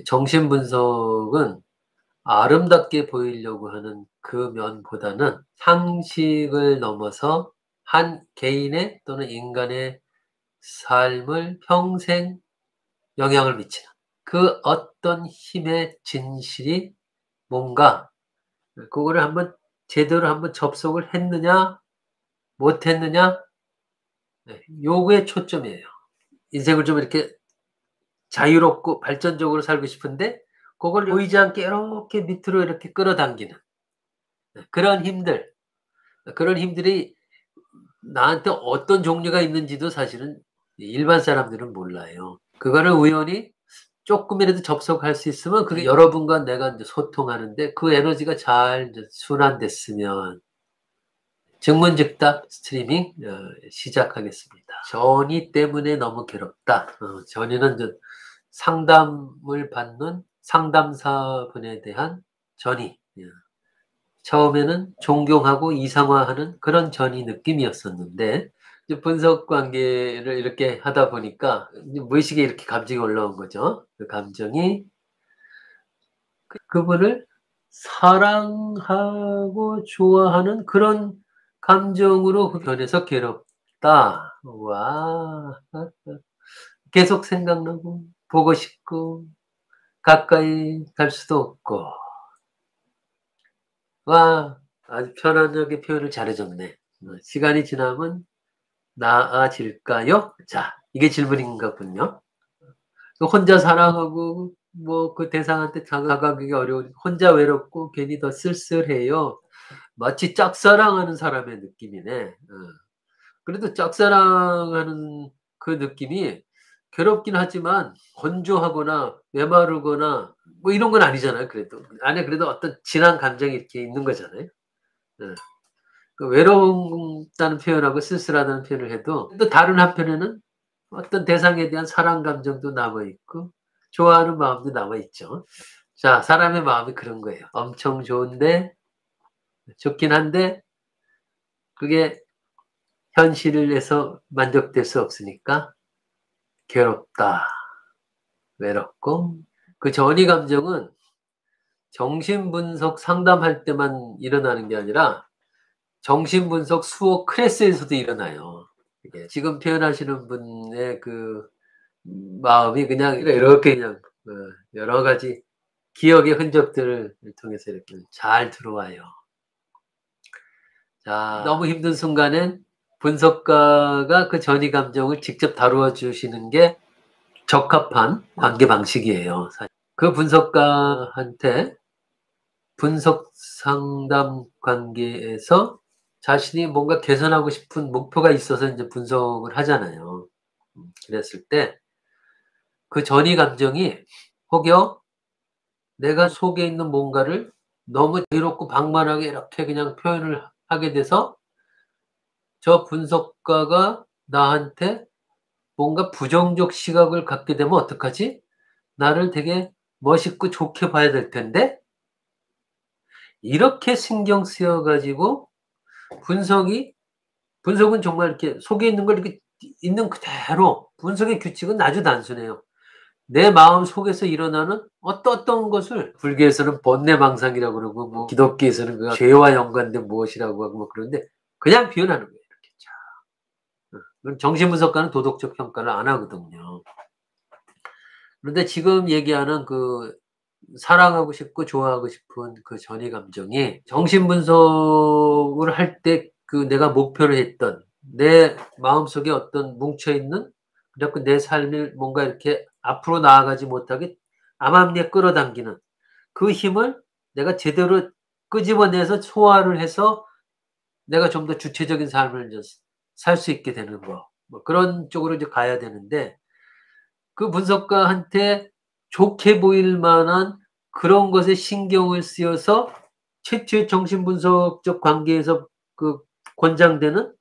정신분석은 아름답게 보이려고 하는 그 면보다는 상식을 넘어서 한 개인의 또는 인간의 삶을 평생 영향을 미치는 그 어떤 힘의 진실이 뭔가 그거를 제대로 한번 접속을 했느냐 못 했느냐 요거에 초점이에요. 인생을 좀 이렇게 자유롭고 발전적으로 살고 싶은데 그걸 보이지 않게 이렇게 밑으로 이렇게 끌어당기는 그런 힘들이 나한테 어떤 종류가 있는지도 사실은 일반 사람들은 몰라요. 그거를 우연히 쪼끔이라도 접속할 수 있으면 그게 여러분과 내가 인제 소통하는 데 그 에너지가 잘 이제 순환됐으면 증문즉답 스트리밍 시작하겠습니다. 전이 때문에 너무 괴롭다. 전이는 이제 상담을 받는 상담사분에 대한 전이. 처음에는 존경하고 이상화하는 그런 전이 느낌이었었는데 이제 분석 관계를 이렇게 하다 보니까 이제 무의식에 이렇게 감정이 올라온 거죠. 그 감정이 그분을 사랑하고 좋아하는 그런 감정으로 그 변해서 괴롭다. 와. 계속 생각나고 보고 싶고 가까이 갈 수도 없고. 와. 아주 편안하게 표현을 잘해 줬네. 시간이 지나면 나아질까요? 자, 이게 질문인 거군요. 혼자 사랑하고 뭐 그 대상한테 다가가기 어려운 혼자 외롭고 괜히 더 쓸쓸해요. 마치 짝사랑하는 사람의 느낌이네. 그래도 짝사랑하는 그 느낌이 괴롭긴 하지만 건조하거나 메마르거나 뭐 이런 건 아니잖아요 그래도. 안에 그래도 어떤 진한 감정이 이렇게 있는 거잖아요. 예. 그 외롭다는 표현하고 쓸쓸하다는 표현을 해도 또 다른 한편에는 어떤 대상에 대한 사랑 감정도 남아 있고 좋아하는 마음도 남아 있죠. 자, 사람의 마음이 그런 거예요. 엄청 좋은데 좋긴 한데 그게 현실에서 만족될 수 없으니까 괴롭다, 외롭고 그 전이 감정은 정신분석 상담할 때만 일어나는 게 아니라 정신분석 수업 클래스에서도 일어나요. 이게 지금 표현하시는 분의 그 마음이 그냥 이렇게 그냥 여러 가지 기억의 흔적들을 통해서 이렇게 잘 들어와요. 자, 너무 힘든 순간엔 분석가가 그 전이 감정을 직접 다루어 주시는 게 적합한 관계 방식이에요. 그 분석가한테 분석 상담 관계에서 자신이 뭔가 개선하고 싶은 목표가 있어서 인제 분석을 하잖아요. 그랬을 때 그 전이 감정이 혹여 내가 속에 있는 뭔가를 너무 자유롭고 방만하게 이렇게 그냥 표현을 하게 돼서 저 분석가가 나한테 뭔가 부정적 시각을 갖게 되면 어떡하지? 나를 되게 멋있고 좋게 봐야 될 텐데 이렇게 신경 쓰여 가지고 분석은 정말 이렇게 속에 있는 걸 이렇게 있는 그대로 분석의 규칙은 아주 단순해요. 내 마음속에서 일어나는 어떤 것을 불교에서는 번뇌망상이라고 그러고 뭐 기독교에서는 그 죄와 연관된 무엇이라고 하고 뭐 그러는데 그냥 표현하는 거예요 이렇게 쫙. 그럼 정신분석가는 도덕적 평가를 안 하거든요. 그런데 지금 얘기하는 그 사랑하고 싶고 좋아하고 싶은 그 전이 감정이 정신분석을 할 때 그 내가 목표로 했던 내 마음속에 어떤 뭉쳐 있는 그래갖고 내 삶을 뭔가 이렇게 앞으로 나아가지 못하게 암암리에 끌어당기는 그 힘을 내가 제대로 끄집어내서 소화를 해서 내가 좀 더 주체적인 삶을 이제 살 수 있게 되는 거. 뭐 그런 쪽으로 이제 가야 되는데 그 분석가한테 좋게 보일 만한 그런 것에 신경을 쓰여서 최초의 정신분석적 관계에서 그 권장되는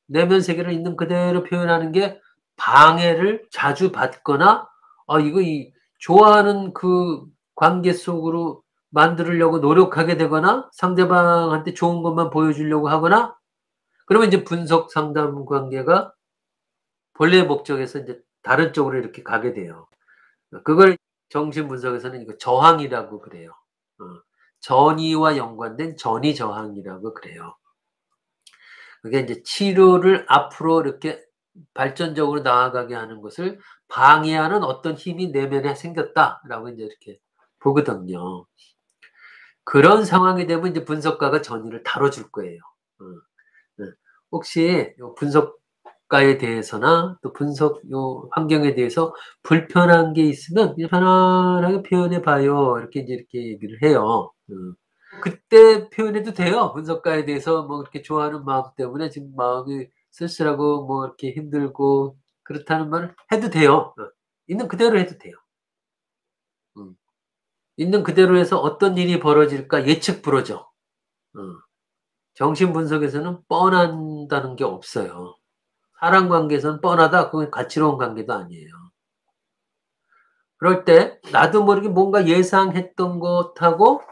내면 세계를 있는 그대로 표현하는 게 방해를 자주 받거나 이거 좋아하는 그 관계 속으로 만들려고 노력하게 되거나 상대방한테 좋은 것만 보여주려고 하거나 그러면 이제 분석 상담 관계가 본래의 목적에서 인제 다른 쪽으로 이렇게 가게 돼요. 그걸 정신 분석에서는 이거 저항이라고 그래요. 어. 전이와 연관된 전이 저항이라고 그래요. 그게 이제 치료를 앞으로 이렇게 발전적으로 나아가게 하는 것을 방해하는 어떤 힘이 내면에 생겼다라고 인제 이렇게 보거든요. 그런 상황이 되면 이제 분석가가 전의를 다뤄줄 거예요. 어. 네. 혹시 요 분석가에 대해서나 또 분석 요 환경에 대해서 불편한 게 있으면 그냥 "편안하게 표현해 봐요." 이렇게 인제 이렇게 얘기를 해요. 그때 표현해도 돼요. 분석가에 대해서 뭐 그렇게 좋아하는 마음 때문에 지금 마음이 쓸쓸하고 뭐 이렇게 힘들고 그렇다는 말을 해도 돼요. 있는 그대로 해도 돼요. 음. 있는 그대로 해서 어떤 일이 벌어질까 예측 불허죠. 어. 정신 분석에서는 뻔한다는 게 없어요. 사람 관계에서는 뻔하다 그건 가치로운 관계도 아니에요. 그럴 때 나도 모르게 뭔가 예상했던 것하고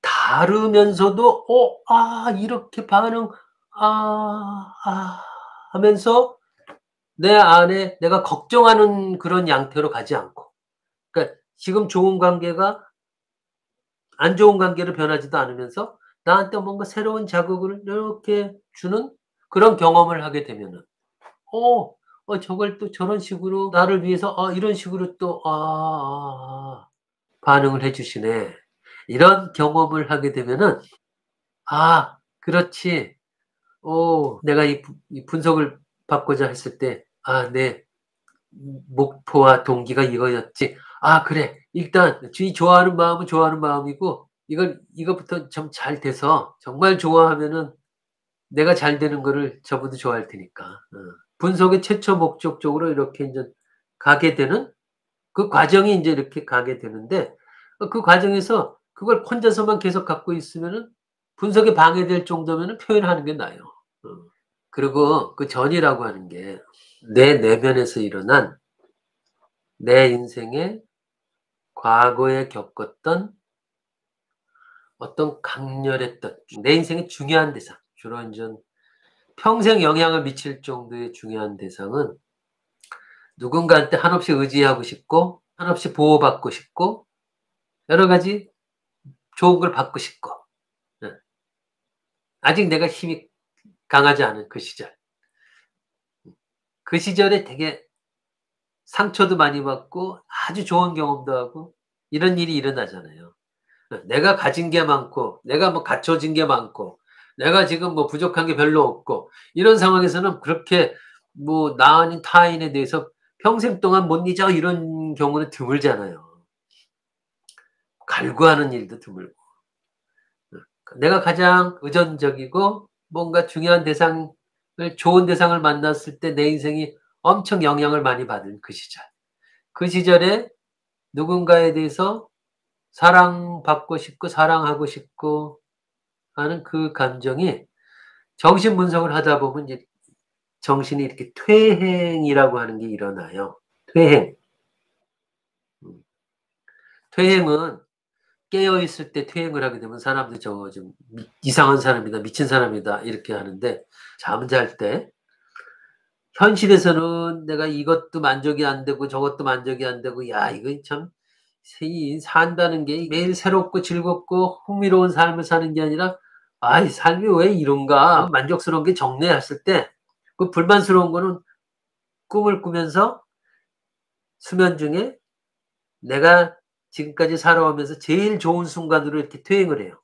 다르면서도 '이렇게 반응 하면서 내 안에 내가 걱정하는 그런 양태로 가지 않고 그러니까 지금 좋은 관계가 안 좋은 관계로 변하지도 않으면서 나한테 뭔가 새로운 자극을 이렇게 주는 그런 경험을 하게 되면은 '어 저걸 또 저런 식으로 나를 위해서 이런 식으로 또 반응을 해 주시네.' 이런 경험을 하게 되면은 '아 그렇지. 내가 이 분석을 받고자 했을 때 내 목표와 동기가 이거였지. 그래. 일단 주위 좋아하는 마음은 좋아하는 마음이고 이것부터 좀 잘 돼서 정말 좋아하면은 내가 잘 되는 거를 저분도 좋아할 테니까.' 분석의 최초 목적적으로 이렇게 인제 가게 되는 그 과정이 인제 이렇게 가게 되는데 그 과정에서 그걸 혼자서만 계속 갖고 있으면은 분석에 방해될 정도면은 표현하는 게 나아요. 어. 그리고 그 전이라고 하는 게 내 내면에서 일어난 내 인생에 과거에 겪었던 어떤 강렬했던 내 인생의 중요한 대상 주로 인전 평생 영향을 미칠 정도의 중요한 대상은 누군가한테 한없이 의지하고 싶고 한없이 보호받고 싶고 여러 가지 좋은 걸 받고 싶고 예. 아직 내가 힘이 강하지 않은 그 시절. 그 시절에 되게 상처도 많이 받고 아주 좋은 경험도 하고 이런 일이 일어나잖아요. 내가 가진 게 많고 내가 뭐 갖춰진 게 많고 내가 지금 뭐 부족한 게 별로 없고 이런 상황에서는 그렇게 뭐 나 아닌 타인에 대해서 평생 동안 못 잊어 이런 경우는 드물잖아요. 갈구하는 일도 드물고. 내가 가장 의존적이고 뭔가 중요한 대상을 좋은 대상을 만났을 때 내 인생이 엄청 영향을 많이 받은 그 시절. 그 시절에 누군가에 대해서 사랑받고 싶고 사랑하고 싶고 하는 그 감정이 정신 분석을 하다 보면 이제 정신이 이렇게 퇴행이라고 하는 게 일어나요. 퇴행. 음. 퇴행은 깨어 있을 때 퇴행을 하게 되면 사람들이 저거 좀 이상한 사람이다. 미친 사람이다." 이렇게 하는데 잠잘 때 현실에서는 내가 이것도 만족이 안 되고 저것도 만족이 안 되고 '야 이거 참 이 산다는 게 매일 새롭고 즐겁고 흥미로운 삶을 사는 게 아니라 '이 삶이 왜 이런가. 만족스러운 게 적네.' 했을 때 그 불만스러운 거는 꿈을 꾸면서 수면 중에 내가 지금까지 살아오면서 제일 좋은 순간으로 이렇게 퇴행을 해요.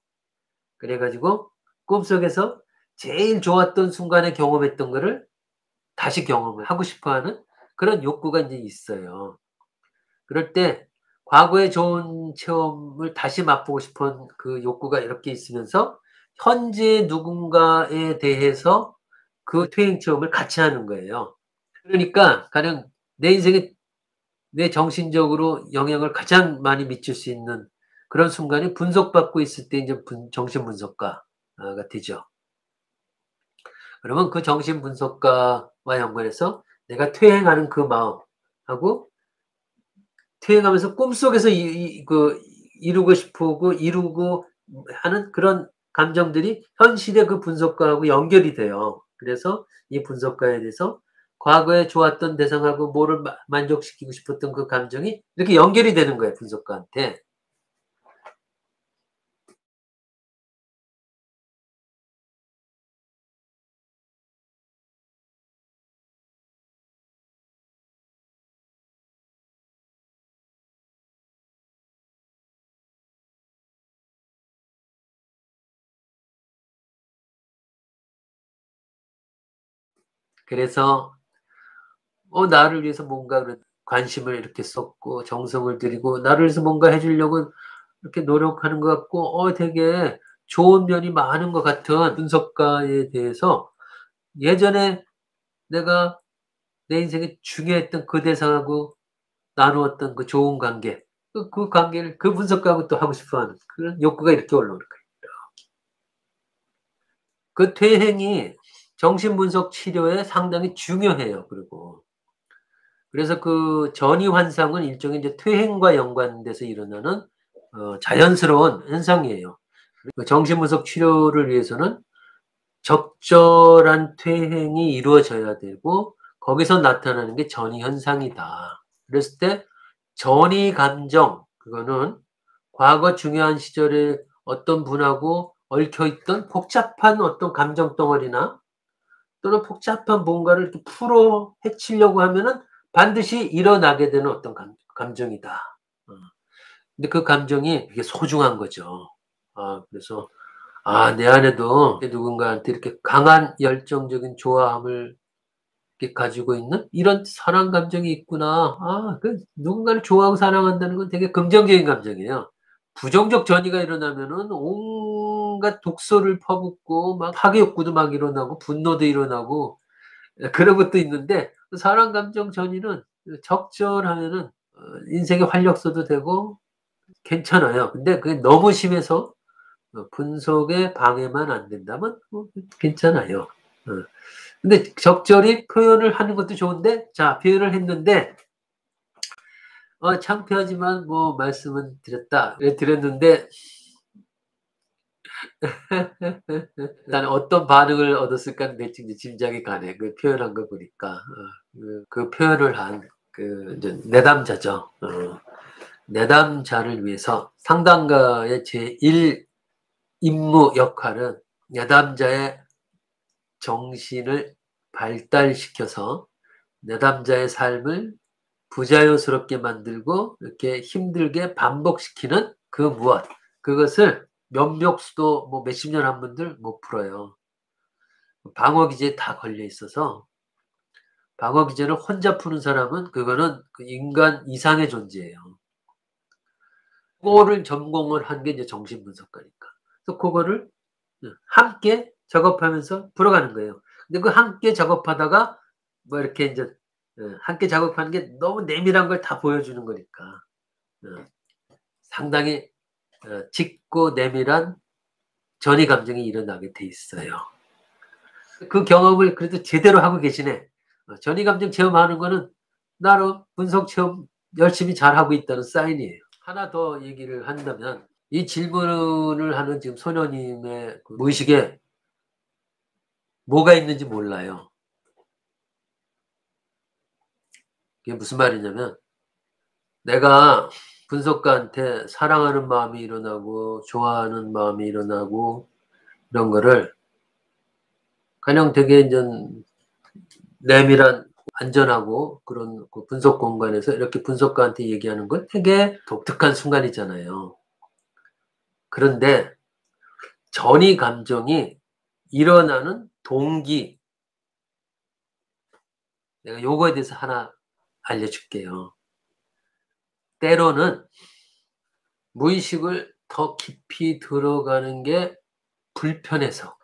그래 가지고 꿈속에서 제일 좋았던 순간에 경험했던 거를 다시 경험을 하고 싶어 하는 그런 욕구가 인제 있어요. 그럴 때 과거의 좋은 체험을 다시 맛보고 싶은 그 욕구가 이렇게 있으면서 현재 누군가에 대해서 그 퇴행 체험을 같이 하는 거예요. 그러니까 가령 내 인생에 내 정신적으로 영향을 가장 많이 미칠 수 있는 그런 순간이 분석받고 있을 때 인제 정신 분석가가 되죠. 그러면 그 정신 분석가와 연관해서 내가 퇴행하는 그 마음하고 퇴행하면서 꿈속에서 이루고 싶고 이루고 하는 그런 감정들이 현실의 그 분석가하고 연결이 돼요. 그래서 이 분석가에 대해서 과거에 좋았던 대상하고 뭐를 만족시키고 싶었던 그 감정이 이렇게 연결이 되는 거예요, 분석가한테. 그래서 나를 위해서 뭔가 관심을 이렇게 쏟고 정성을 들이고 나를 위해서 뭔가 해 주려고 이렇게 노력하는 것 같고 되게 좋은 면이 많은 것 같은 분석가에 대해서 예전에 내가 내 인생에 중요했던 그 대상하고 나누었던 그 좋은 관계, 그 관계를 그 분석가하고 또 하고 싶어 하는 그런 욕구가 이렇게 올라오는 거예요. 그 퇴행이 정신분석 치료에 상당히 중요해요, 그리고. 그래서 그 전이 환상은 일종의 이제 퇴행과 연관돼서 일어나는 자연스러운 현상이에요. 그 정신분석 치료를 위해서는 적절한 퇴행이 이루어져야 되고 거기서 나타나는 게 전이 현상이다. 그랬을 때 전이 감정 그거는 과거 중요한 시절에 어떤 분하고 얽혀 있던 복잡한 어떤 감정 덩어리나 또는 복잡한 뭔가를 이렇게 풀어 헤치려고 하면은 반드시 일어나게 되는 어떤 감정이다. 어. 근데 그 감정이 되게 소중한 거죠. 그래서 내 안에도 누군가한테 이렇게 강한 열정적인 좋아함을 이렇게 가지고 있는 이런 사랑 감정이 있구나. 누군가를 좋아하고 사랑한다는 건 되게 긍정적인 감정이에요. 부정적 전이가 일어나면은 온갖 독소를 퍼붓고 막 파괴 욕구도 막 일어나고 분노도 일어나고 그런 것도 있는데 사랑 감정 전이는 적절하면은 인생의 활력소도 되고 괜찮아요. 근데 그게 너무 심해서 분석에 방해만 안 된다면 괜찮아요. 어. 근데 적절히 표현을 하는 것도 좋은데 자 표현을 했는데 창피하지만 뭐 말씀은 드렸다. 예 드렸는데 일단 어떤 반응을 얻었을까는 대충 이제 짐작이 가네. 그 표현한 거 보니까. 그 표현을 한 그 이제 내담자죠. 내담자를 위해서 상담가의 제1 임무 역할은 내담자의 정신을 발달시켜서 내담자의 삶을 부자연스럽게 만들고 이렇게 힘들게 반복시키는 그 무엇 그것을 면벽수도 뭐 몇십 년 한 분들 못 풀어요. 방어 기제에 다 걸려 있어서 방어 기제를 혼자 푸는 사람은 그거는 그 인간 이상의 존재예요. 그거를 전공을 한 게 이제 정신분석가니까. 그래서 그거를 함께 작업하면서 풀어가는 거예요. 근데 그 함께 작업하다가 뭐 이렇게 인제 함께 작업하는 게 너무 내밀한 걸 다 보여주는 거니까. 어 상당히 짙고 내밀한 전이 감정이 일어나게 돼 있어요. 그 경험을 그래도 제대로 하고 계시네. 전이 감정 체험하는 거는 나름 분석 체험 열심히 잘하고 있다는 사인이에요. 하나 더 얘기를 한다면 이 질문을 하는 지금 소녀님의 그 무의식에 뭐가 있는지 몰라요. 그게 무슨 말이냐면 내가 분석가한테 사랑하는 마음이 일어나고 좋아하는 마음이 일어나고 이런 거를 가령 되게 인전 내밀한 안전하고 그런 그 분석 공간에서 이렇게 분석가한테 얘기하는 건 되게 독특한 순간이잖아요. 그런데 전이 감정이 일어나는 동기 내가 요거에 대해서 하나 알려줄게요. 때로는 무의식을 더 깊이 들어가는 게 불편해서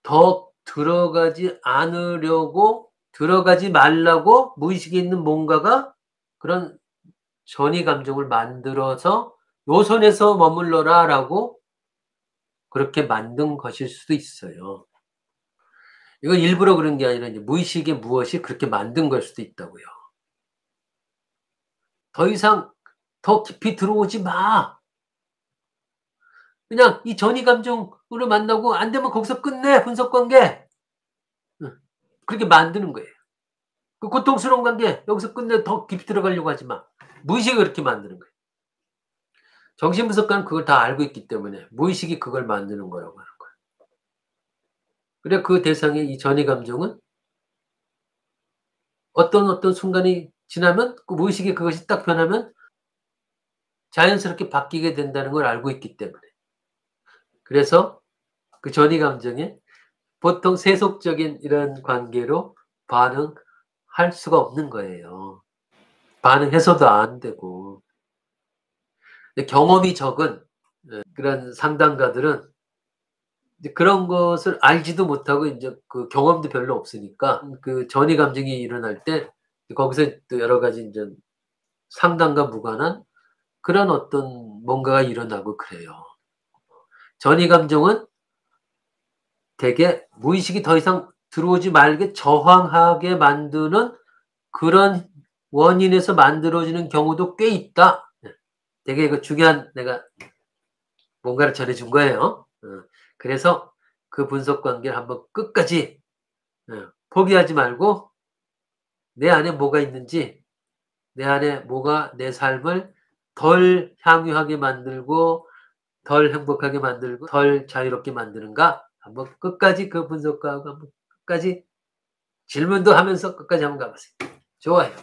더 들어가지 않으려고 들어가지 말라고 무의식에 있는 뭔가가 그런 전이 감정을 만들어서 "요 선에서 머물러라."라고 그렇게 만든 것일 수도 있어요. 이건 일부러 그런 게 아니라 이제 무의식의 무엇이 그렇게 만든 걸 수도 있다고요. "더 이상 더 깊이 들어오지 마." 그냥 이 전이 감정으로 만나고 안 되면 거기서 끝내 분석 관계. 응. 그렇게 만드는 거예요. 그 고통스러운 관계 여기서 끝내 더 깊이 들어가려고 하지 마. 무의식이 그렇게 만드는 거예요. 정신분석가는 그걸 다 알고 있기 때문에 무의식이 그걸 만드는 거라고 하는 거예요. 그래 그 대상의 이 전이 감정은 어떤 순간이 지나면 그 무의식이 그것이 딱 변하면 자연스럽게 바뀌게 된다는 걸 알고 있기 때문에. 그래서 그 전이 감정에 보통 세속적인 이런 관계로 반응할 수가 없는 거예요. 반응해서도 안 되고. 근데 경험이 적은 그런 상담가들은 이제 그런 것을 알지도 못하고 인제 그 경험도 별로 없으니까 그 전이 감정이 일어날 때 거기서 또 여러 가지 인제 상담과 무관한 그런 어떤 뭔가가 일어나고 그래요. 전이 감정은 되게 무의식이 더 이상 들어오지 말게 저항하게 만드는 그런 원인에서 만들어지는 경우도 꽤 있다. 예. 되게 그 중요한 내가 뭔가를 전해 준 거예요. 그래서 그 분석 관계를 한번 끝까지 포기하지 말고 내 안에 뭐가 있는지, 내 안에 뭐가 내 삶을 덜 향유하게 만들고 덜 행복하게 만들고 덜 자유롭게 만드는가 한번 끝까지 그 분석가하고 한번 끝까지 질문도 하면서 끝까지 한번 가 보세요. 좋아요.